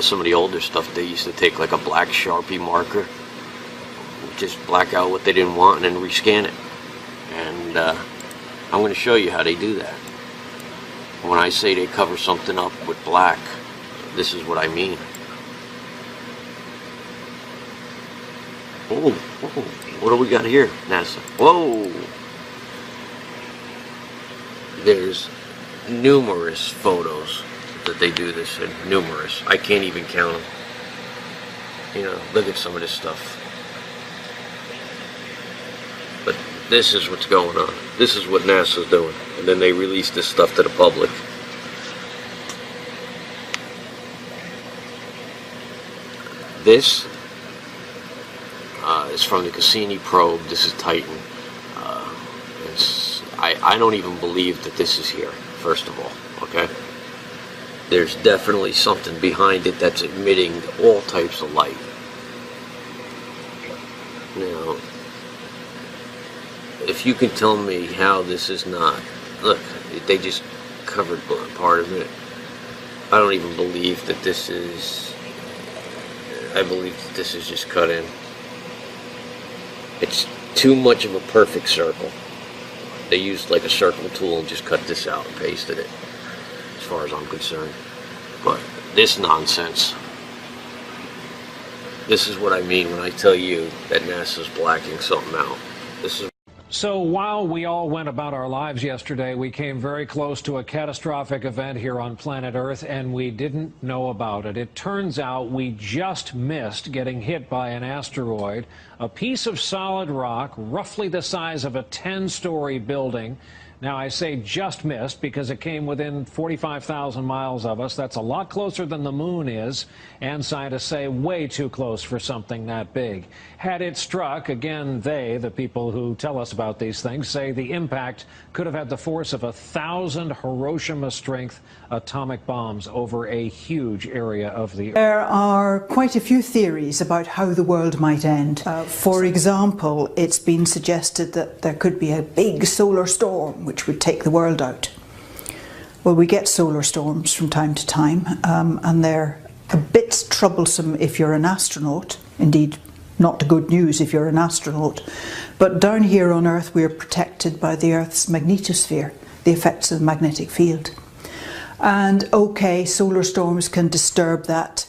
some of the older stuff, they used to take like a black Sharpie marker, just black out what they didn't want and then rescan it. And I'm going to show you how they do that. When I say they cover something up with black, this is what I mean. Oh, what do we got here, NASA? Whoa! There's numerous photos that they do this in. Numerous. I can't even count them. You know, look at some of this stuff. But this is what's going on. This is what NASA's doing. And then they release this stuff to the public. This is from the Cassini probe. This is Titan. I don't even believe that this is here, first of all, okay? There's definitely something behind it that's emitting all types of light. Now, if you can tell me how this is not, look, they just covered part of it. I don't even believe that this is, I believe that this is just cut in. It's too much of a perfect circle. They used like a circle tool and just cut this out and pasted it, as far as I'm concerned. But this nonsense, this is what I mean when I tell you that NASA's blacking something out. This is. So while we all went about our lives yesterday, we came very close to a catastrophic event here on planet Earth, and we didn't know about it. It turns out we just missed getting hit by an asteroid, a piece of solid rock, roughly the size of a 10-story building. Now, I say just missed because it came within 45,000 miles of us. That's a lot closer than the moon is, and scientists say way too close for something that big. Had it struck, again, the people who tell us about these things, say the impact could have had the force of 1,000 Hiroshima-strength atomic bombs over a huge area of the Earth. There are quite a few theories about how the world might end. For example, it's been suggested that there could be a big solar storm which would take the world out. Well, we get solar storms from time to time, and they're a bit troublesome if you're an astronaut. Indeed, not good news if you're an astronaut. But down here on Earth, we're protected by the Earth's magnetosphere, the effects of the magnetic field. And okay, solar storms can disturb that.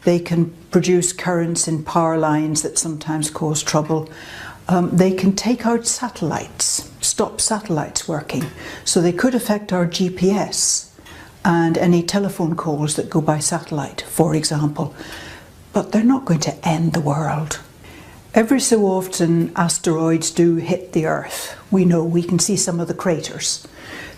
They can produce currents in power lines that sometimes cause trouble. They can take out satellites, stop satellites working. So they could affect our GPS and any telephone calls that go by satellite, for example. But they're not going to end the world. Every so often asteroids do hit the Earth. We know, we can see some of the craters.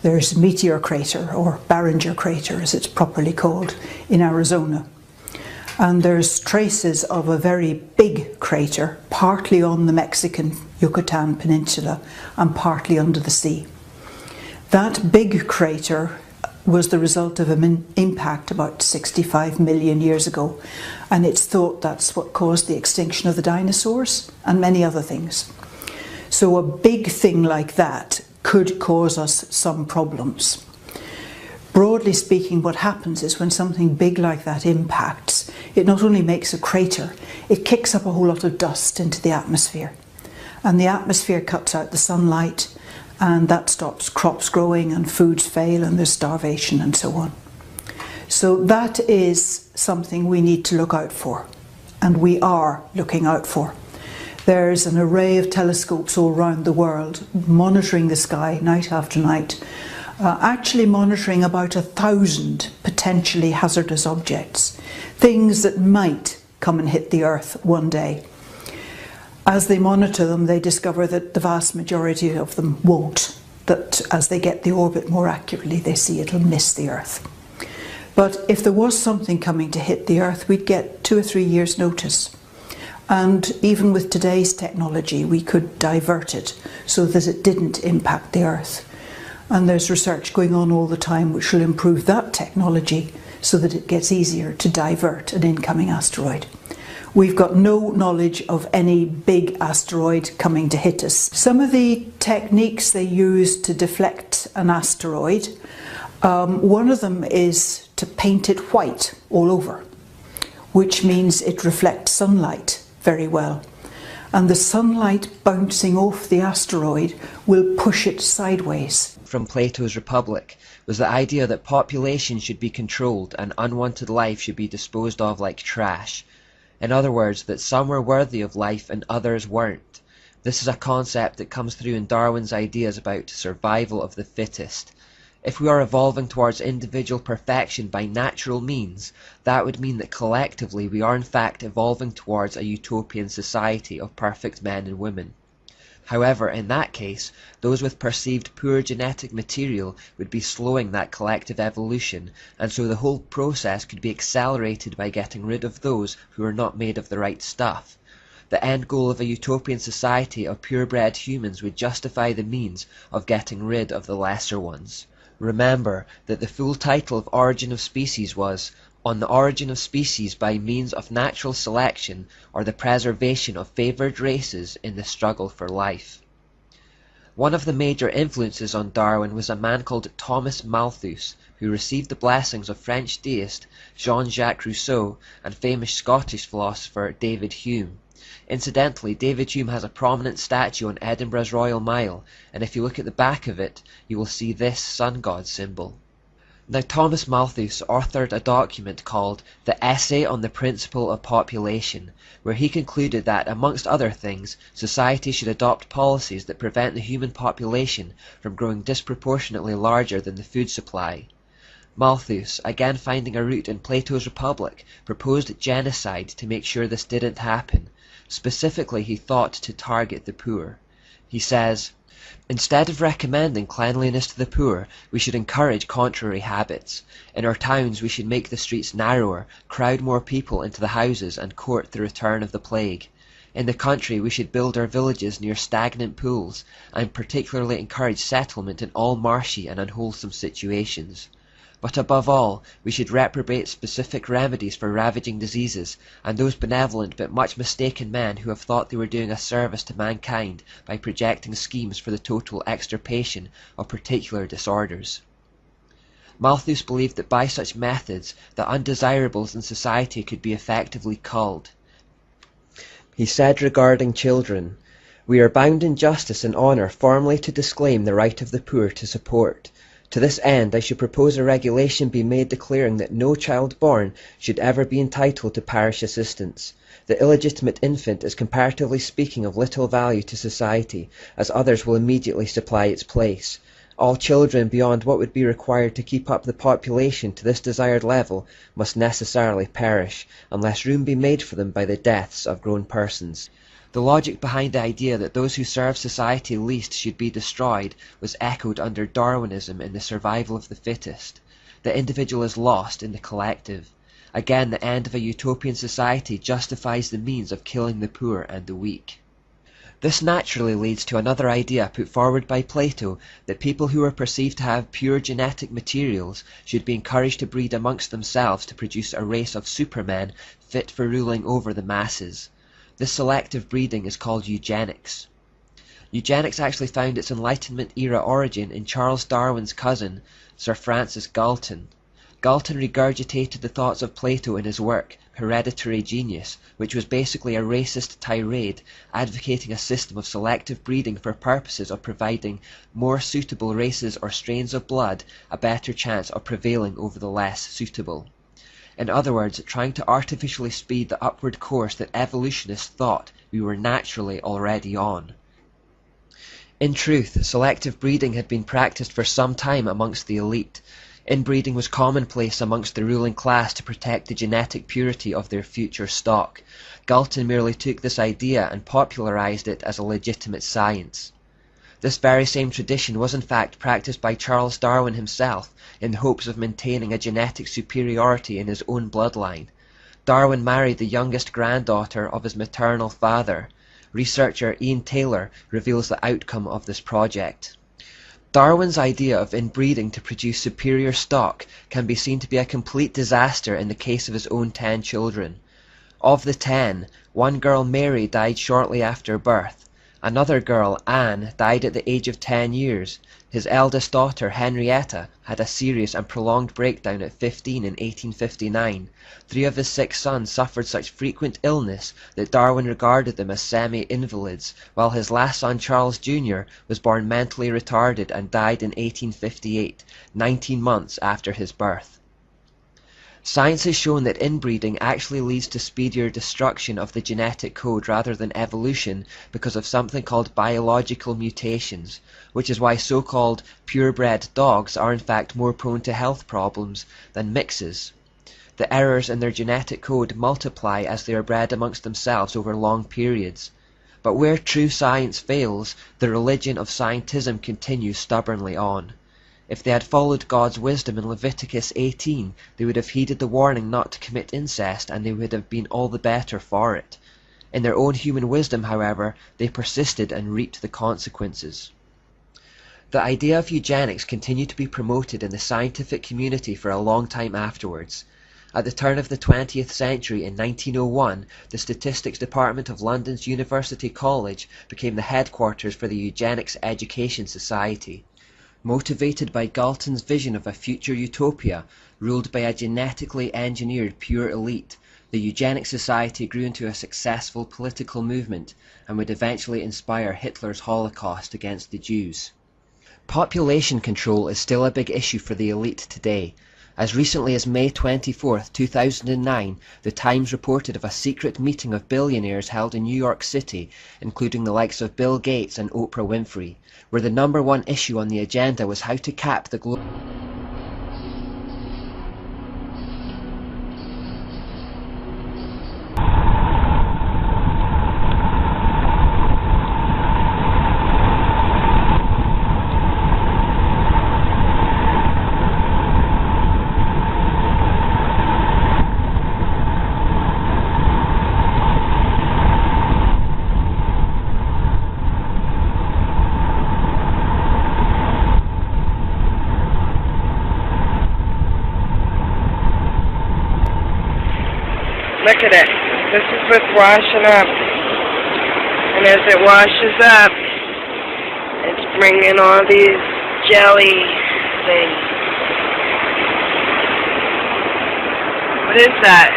There's Meteor Crater, or Barringer Crater as it's properly called, in Arizona. And there's traces of a very big crater, partly on the Mexican Yucatan Peninsula and partly under the sea. That big crater was the result of an impact about 65 million years ago, and it's thought that's what caused the extinction of the dinosaurs and many other things. So a big thing like that could cause us some problems. Broadly speaking, what happens is when something big like that impacts, it not only makes a crater, it kicks up a whole lot of dust into the atmosphere. And the atmosphere cuts out the sunlight, and that stops crops growing and foods fail and there's starvation and so on. So that is something we need to look out for, and we are looking out for. There's an array of telescopes all around the world monitoring the sky night after night, actually monitoring about 1,000 potentially hazardous objects, things that might come and hit the Earth one day. As they monitor them, they discover that the vast majority of them won't, that as they get the orbit more accurately, they see it'll miss the Earth. But if there was something coming to hit the Earth, we'd get 2 or 3 years' notice. And even with today's technology, we could divert it so that it didn't impact the Earth. And there's research going on all the time which will improve that technology so that it gets easier to divert an incoming asteroid. We've got no knowledge of any big asteroid coming to hit us. Some of the techniques they use to deflect an asteroid, one of them is to paint it white all over. which means it reflects sunlight very well. And the sunlight bouncing off the asteroid will push it sideways. From Plato's Republic was the idea that population should be controlled and unwanted life should be disposed of like trash. In other words, that some were worthy of life and others weren't. This is a concept that comes through in Darwin's ideas about survival of the fittest. If we are evolving towards individual perfection by natural means, that would mean that collectively we are in fact evolving towards a utopian society of perfect men and women. However, in that case, those with perceived poor genetic material would be slowing that collective evolution, and so the whole process could be accelerated by getting rid of those who are not made of the right stuff. The end goal of a utopian society of purebred humans would justify the means of getting rid of the lesser ones. Remember that the full title of Origin of Species was On the Origin of Species by Means of Natural Selection or the Preservation of Favoured Races in the Struggle for Life. One of the major influences on Darwin was a man called Thomas Malthus, who received the blessings of French deist Jean-Jacques Rousseau and famous Scottish philosopher David Hume. Incidentally, David Hume has a prominent statue on Edinburgh's Royal Mile, and if you look at the back of it, you will see this sun god symbol. Now, Thomas Malthus authored a document called The Essay on the Principle of Population, where he concluded that, amongst other things, society should adopt policies that prevent the human population from growing disproportionately larger than the food supply. Malthus, again finding a root in Plato's Republic, proposed genocide to make sure this didn't happen. Specifically, he thought to target the poor. He says, "Instead of recommending cleanliness to the poor, we should encourage contrary habits. In our towns we should make the streets narrower, crowd more people into the houses, and court the return of the plague. In the country we should build our villages near stagnant pools, and particularly encourage settlement in all marshy and unwholesome situations. But above all, we should reprobate specific remedies for ravaging diseases, and those benevolent but much mistaken men who have thought they were doing a service to mankind by projecting schemes for the total extirpation of particular disorders." Malthus believed that by such methods the undesirables in society could be effectively culled. He said regarding children, "We are bound in justice and honour formally to disclaim the right of the poor to support. To this end I should propose a regulation be made declaring that no child born should ever be entitled to parish assistance. The illegitimate infant is comparatively speaking of little value to society, as others will immediately supply its place. All children beyond what would be required to keep up the population to this desired level must necessarily perish, unless room be made for them by the deaths of grown persons." The logic behind the idea that those who serve society least should be destroyed was echoed under Darwinism in the survival of the fittest. The individual is lost in the collective. Again, the end of a utopian society justifies the means of killing the poor and the weak. This naturally leads to another idea put forward by Plato, that people who are perceived to have pure genetic materials should be encouraged to breed amongst themselves to produce a race of supermen fit for ruling over the masses. This selective breeding is called eugenics. Eugenics actually found its Enlightenment era origin in Charles Darwin's cousin, Sir Francis Galton. Galton regurgitated the thoughts of Plato in his work, Hereditary Genius, which was basically a racist tirade advocating a system of selective breeding for purposes of providing more suitable races or strains of blood a better chance of prevailing over the less suitable. In other words, trying to artificially speed the upward course that evolutionists thought we were naturally already on. In truth, selective breeding had been practiced for some time amongst the elite. Inbreeding was commonplace amongst the ruling class to protect the genetic purity of their future stock. Galton merely took this idea and popularized it as a legitimate science. This very same tradition was in fact practiced by Charles Darwin himself in the hopes of maintaining a genetic superiority in his own bloodline. Darwin married the youngest granddaughter of his maternal father. Researcher Ian Taylor reveals the outcome of this project. Darwin's idea of inbreeding to produce superior stock can be seen to be a complete disaster in the case of his own 10 children. Of the 10, one girl, Mary, died shortly after birth. Another girl, Anne, died at the age of 10 years. His eldest daughter, Henrietta, had a serious and prolonged breakdown at 15 in 1859. 3 of his 6 sons suffered such frequent illness that Darwin regarded them as semi-invalids, while his last son, Charles Jr., was born mentally retarded and died in 1858, 19 months after his birth. Science has shown that inbreeding actually leads to speedier destruction of the genetic code rather than evolution because of something called biological mutations, which is why so-called purebred dogs are in fact more prone to health problems than mixes. The errors in their genetic code multiply as they are bred amongst themselves over long periods. But where true science fails, the religion of scientism continues stubbornly on. If they had followed God's wisdom in Leviticus 18, they would have heeded the warning not to commit incest, and they would have been all the better for it. In their own human wisdom, however, they persisted and reaped the consequences. The idea of eugenics continued to be promoted in the scientific community for a long time afterwards. At the turn of the 20th century, in 1901, the Statistics Department of London's University College became the headquarters for the Eugenics Education Society. Motivated by Galton's vision of a future utopia, ruled by a genetically engineered pure elite, the Eugenics Society grew into a successful political movement and would eventually inspire Hitler's Holocaust against the Jews. Population control is still a big issue for the elite today. As recently as May 24, 2009, The Times reported of a secret meeting of billionaires held in New York City, including the likes of Bill Gates and Oprah Winfrey, where the #1 issue on the agenda was how to cap the global. Look at it. This is what's washing up. And as it washes up, it's bringing all these jelly things. What is that?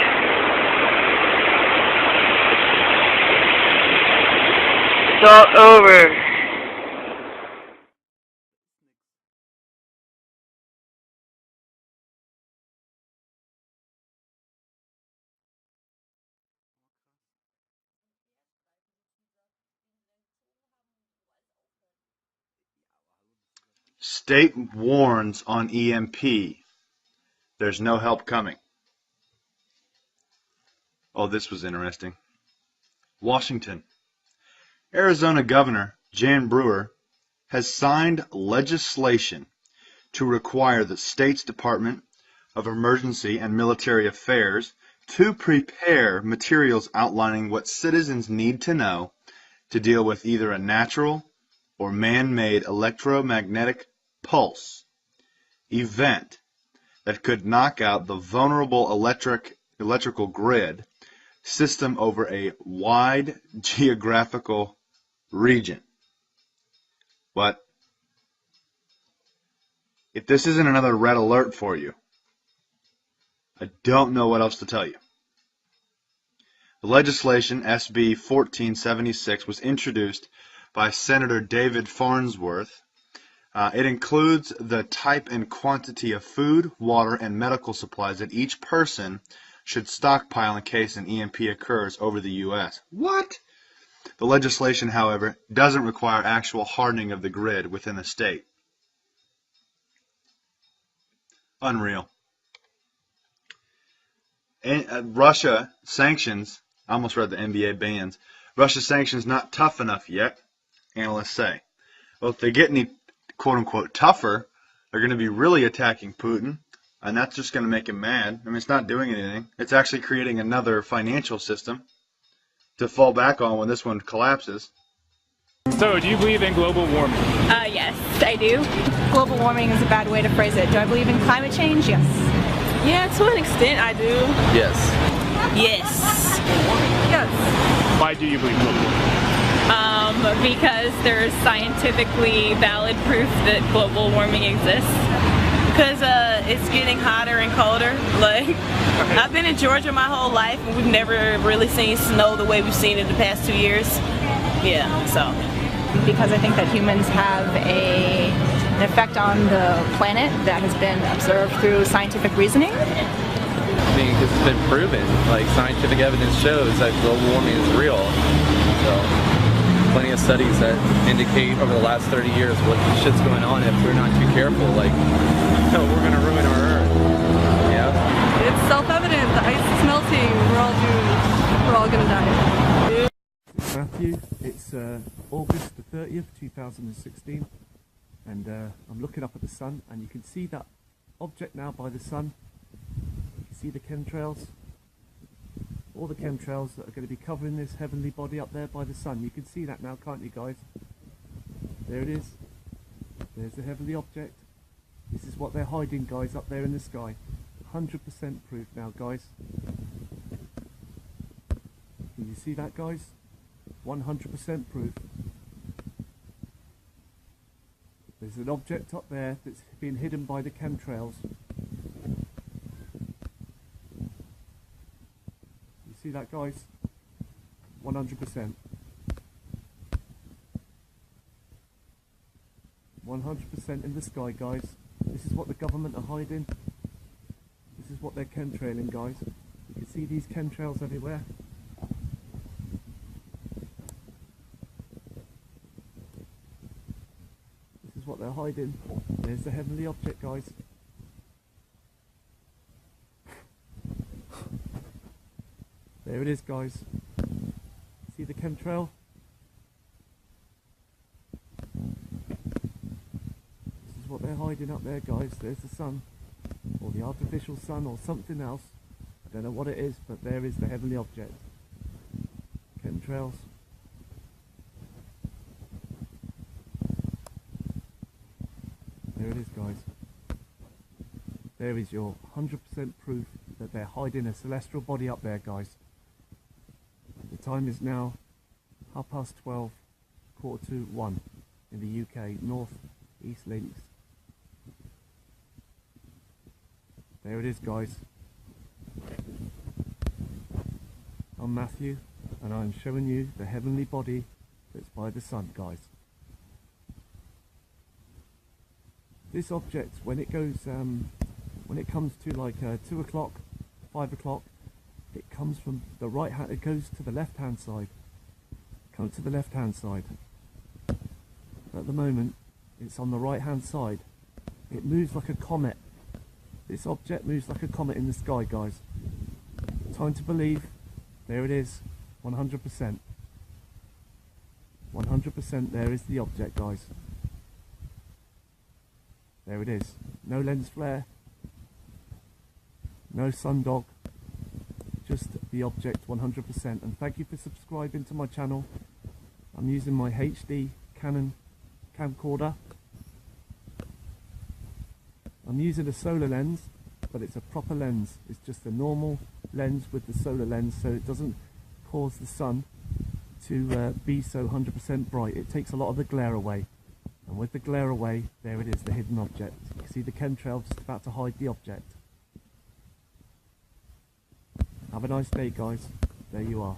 It's all over. State warns on EMP. There's no help coming. Oh, this was interesting. Washington. Arizona Governor Jan Brewer has signed legislation to require the state's Department of Emergency and Military Affairs to prepare materials outlining what citizens need to know to deal with either a natural or man-made electromagnetic pulse event that could knock out the vulnerable electrical grid system over a wide geographical region. But if this isn't another red alert for you, I don't know what else to tell you. The legislation, SB 1476, was introduced by Senator David Farnsworth. It includes the type and quantity of food, water, and medical supplies that each person should stockpile in case an EMP occurs over the U.S. What? The legislation, however, doesn't require actual hardening of the grid within the state. Unreal. And, Russia sanctions, I almost read the NBA bans, Russia sanctions not tough enough yet, analysts say. Well, if they get any quote-unquote tougher, they're going to be really attacking Putin, and that's just going to make him mad. I mean, it's not doing anything. It's actually creating another financial system to fall back on when this one collapses. So, do you believe in global warming? Yes, I do. Global warming is a bad way to phrase it. Do I believe in climate change? Yes. Yeah, to an extent I do. Yes. Yes. Yes. Why do you believe global warming? Because there's scientifically valid proof that global warming exists. Because it's getting hotter and colder. Like, I've been in Georgia my whole life and we've never really seen snow the way we've seen it the past 2 years. Yeah, so. Because I think that humans have an effect on the planet that has been observed through scientific reasoning. I mean, because it's been proven, like scientific evidence shows that global warming is real. So, plenty of studies that indicate over the last 30 years what shit's going on if we're not too careful. Like, we're gonna ruin our Earth. Yeah. It's self-evident. The ice is melting. We're all doomed. We're all gonna die. Matthew, it's August the 30th, 2016, and I'm looking up at the sun, and you can see that object now by the sun. You can see the chemtrails, all the chemtrails that are going to be covering this heavenly body up there by the sun. You can see that now, can't you guys? There it is. There's the heavenly object. This is what they're hiding, guys, up there in the sky. 100% proof now, guys. Can you see that, guys? 100% proof. There's an object up there that's been hidden by the chemtrails. You see that, guys? 100%. 100% in the sky, guys. This is what the government are hiding. This is what they're chemtrailing, guys. You can see these chemtrails everywhere. This is what they're hiding. There's the heavenly object, guys. There it is, guys. See the chemtrail? This is what they're hiding up there, guys. There's the sun, or the artificial sun, or something else. I don't know what it is, but there is the heavenly object. Chemtrails. There it is, guys. There is your 100% proof that they're hiding a celestial body up there, guys. The time is now 12:30, 1:45 in the UK, North East Links. There it is, guys. I'm Matthew, and I'm showing you the heavenly body that's by the sun, guys. This object, when it goes, when it comes to like 2 o'clock, 5 o'clock, it comes from the right hand. It goes to the left hand side. Comes to the left hand side. At the moment, it's on the right hand side. It moves like a comet. This object moves like a comet in the sky, guys. Time to believe. There it is. 100%. 100%. There is the object, guys. There it is. No lens flare, no sundog, just the object 100%. And thank you for subscribing to my channel. I'm using my HD Canon camcorder. I'm using a solar lens, but it's a proper lens. It's just a normal lens with the solar lens, so it doesn't cause the sun to be so 100% bright. It takes a lot of the glare away. And with the glare away, there it is, the hidden object. You can see the chemtrail just about to hide the object. Have a nice day, guys. There you are.